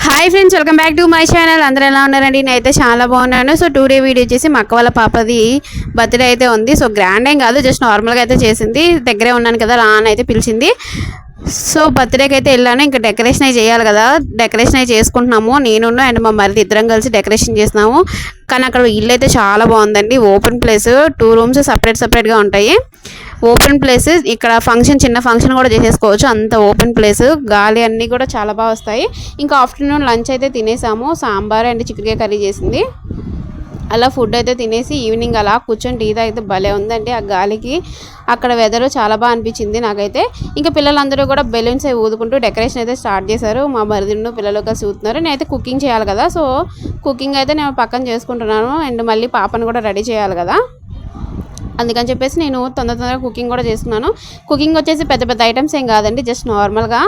Hi friends, welcome back to my channel. అందరూ ఎలా ఉన్నారండి? నేనైతే చాలా బాగున్నాను. సో టుడే వీడియో వచ్చేసి మా అక్క వాళ్ళ పాపది బర్త్డే అయితే ఉంది. సో గ్రాండ్ ఏం కాదు, జస్ట్ నార్మల్గా అయితే చేసింది. దగ్గరే ఉన్నాను కదా, రా అని అయితే పిలిచింది. సో బర్త్డేకి అయితే వెళ్ళాను. ఇంకా డెకరేషన్ అయితే చేయాలి కదా, డెకరేషన్ అయితే చేసుకుంటున్నాము. నేను అండ్ మా మరిది ఇద్దరం కలిసి డెకరేషన్ చేస్తున్నాము. కానీ అక్కడ ఇల్లు అయితే చాలా బాగుందండి. ఓపెన్ ప్లేస్, 2 రూమ్స్ సపరేట్గా ఉంటాయి. ఓపెన్ ప్లేస్, ఇక్కడ చిన్న ఫంక్షన్ కూడా చేసేసుకోవచ్చు. అంత ఓపెన్ ప్లేస్, గాలి అన్నీ కూడా చాలా బాగా వస్తాయి. ఇంకా ఆఫ్టర్నూన్ లంచ్ అయితే తినేసాము. సాంబార్ అండ్ చిక్కుడుకాయ కర్రీ చేసింది. అలా ఫుడ్ అయితే తినేసి ఈవినింగ్ అలా కూర్చొని టీ తాగితే భలే ఉందండి. ఆ గాలికి అక్కడ వెదర్ చాలా బాగా అనిపించింది నాకైతే. ఇంకా పిల్లలందరూ కూడా బెలూన్స్ అవి ఊదుకుంటూ డెకరేషన్ అయితే స్టార్ట్ చేశారు. మా మరిదిను పిల్లలు కలిసి ఊతున్నారు. నేనైతే కుకింగ్ చేయాలి కదా, సో కుకింగ్ అయితే నేను పక్కన చేసుకుంటున్నాను. అండ్ మళ్ళీ పాపను కూడా రెడీ చేయాలి కదా, అందుకని చెప్పేసి నేను తొందరగా కుకింగ్ కూడా చేస్తున్నాను. కుకింగ్ వచ్చేసి పెద్ద పెద్ద ఐటమ్స్ ఏం కాదండి, జస్ట్ నార్మల్గా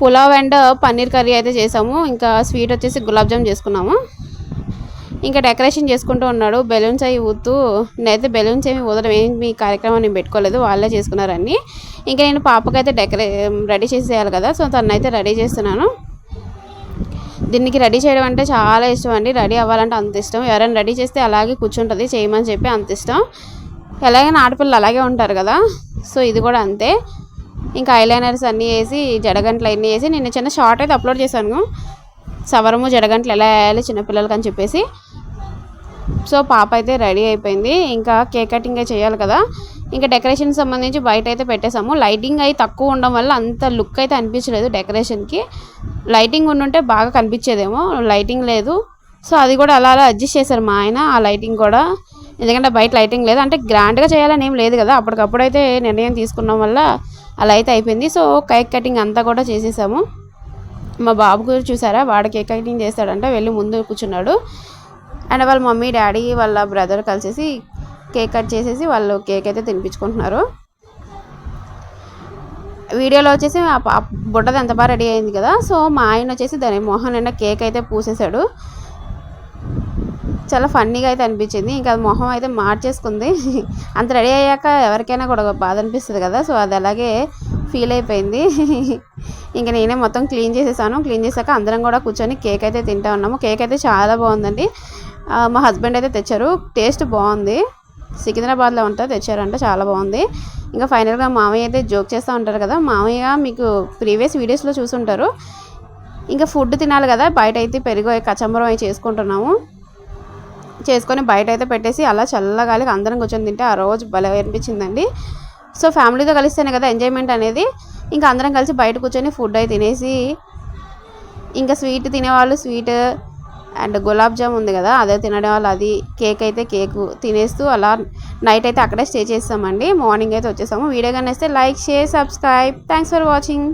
పులావ్ అండ్ పన్నీర్ కర్రీ అయితే చేసాము. ఇంకా స్వీట్ వచ్చేసి గులాబ్ జామ్ చేసుకున్నాము. ఇంకా డెకరేషన్ చేసుకుంటూ ఉన్నాడు. బెలూన్స్ అవి ఊతూ, నేనైతే బెలూన్స్ ఏమి ఊదడం ఏమి కార్యక్రమం నేను పెట్టుకోలేదు, వాళ్ళే చేసుకున్నారని. ఇంకా నేను పాపకైతే రెడీ చేసేయాలి కదా, సో తనైతే రెడీ చేస్తున్నాను. దీనికి రెడీ చేయడం అంటే చాలా ఇష్టం అండి. రెడీ అవ్వాలంటే అంత ఇష్టం. ఎవరైనా రెడీ చేస్తే అలాగే కూర్చుంటుంది, చేయమని చెప్పి అంత ఇష్టం. ఎలాగైనా ఆడపిల్లలు అలాగే ఉంటారు కదా, సో ఇది కూడా అంతే. ఇంకా ఐలైనర్స్ అన్నీ వేసి, జడగంటలు అన్నీ వేసి, నేను చిన్న షార్ట్ అయితే అప్లోడ్ చేశాను, సవరము జడగంటలు ఎలా వేయాలి చిన్నపిల్లలకి అని చెప్పేసి. సో పాప అయితే రెడీ అయిపోయింది. ఇంకా కేక్ కటింగ్ చేయాలి కదా. ఇంకా డెకరేషన్ సంబంధించి బయట అయితే పెట్టేసాము. లైటింగ్ అయితే తక్కువ ఉండడం వల్ల అంత లుక్ అయితే అనిపించలేదు డెకరేషన్కి. లైటింగ్ ఉండుంటే బాగా కనిపించేదేమో, లైటింగ్ లేదు. సో అది కూడా అలా అడ్జస్ట్ చేశారు మా ఆయన, ఆ లైటింగ్ కూడా. ఎందుకంటే బయట లైటింగ్ లేదు, అంటే గ్రాండ్గా చేయాలని ఏం లేదు కదా, అప్పటికప్పుడు అయితే నిర్ణయం తీసుకున్న వల్ల అలా అయితే అయిపోయింది. సో కేక్ కటింగ్ అంతా కూడా చేసేసాము. మా బాబు కూడా చూసారా, వాడు కేక్ కటింగ్ చేస్తాడంటే వెళ్ళి ముందు కూర్చున్నాడు. అండ్ వాళ్ళ మమ్మీ డాడీ వాళ్ళ బ్రదర్ కలిసేసి కేక్ కట్ చేసేసి వాళ్ళు కేక్ అయితే తినిపించుకుంటున్నారు. వీడియోలో వచ్చేసి ఆ బుట్టది ఎంత బాగా రెడీ అయింది కదా. సో మా ఆయన వచ్చేసి దాని మొహం నిండా కేక్ అయితే పూసేశాడు. చాలా ఫన్నీగా అయితే అనిపించింది. ఇంకా మొహం అయితే మార్చేసుకుంది. అంత రెడీ అయ్యాక ఎవరికైనా కూడా బాధ అనిపిస్తుంది కదా, సో అది అలాగే ఫీల్ అయిపోయింది. ఇంకా నేనే మొత్తం క్లీన్ చేసేసాను. క్లీన్ చేశాక అందరం కూడా కూర్చొని కేక్ అయితే తింటా ఉన్నాము. కేక్ అయితే చాలా బాగుందండి. మా హస్బెండ్ అయితే తెచ్చారు, టేస్ట్ బాగుంది. సికింద్రాబాద్లో ఉంటుంది, తెచ్చారంటే చాలా బాగుంది. ఇంకా ఫైనల్గా మామయ్య అయితే జోక్ చేస్తూ ఉంటారు కదా, మామయ్య మీకు ప్రీవియస్ వీడియోస్లో చూసుంటారు. ఇంకా ఫుడ్ తినాలి కదా, బయట అయితే పెరుగు కచంబరం అవి చేసుకొని బయట అయితే పెట్టేసి అలా చల్లగాలికి అందరం కూర్చొని తింటే ఆ రోజు భలే అనిపించిందండి. సో ఫ్యామిలీతో కలిస్తేనే కదా ఎంజాయ్మెంట్ అనేది. ఇంకా అందరం కలిసి బయట కూర్చొని ఫుడ్ అయితే తినేసి, ఇంకా స్వీట్ తినేవాళ్ళు స్వీట్ అండ్ గులాబ్ జామ్ ఉంది కదా, అదే తినడం వాళ్ళు అది, కేక్ తినేస్తూ అలా నైట్ అయితే అక్కడే స్టే చేస్తామండి. మార్నింగ్ అయితే వచ్చేసాము. వీడియో కానీ వస్తే like, share, subscribe. Thanks for watching.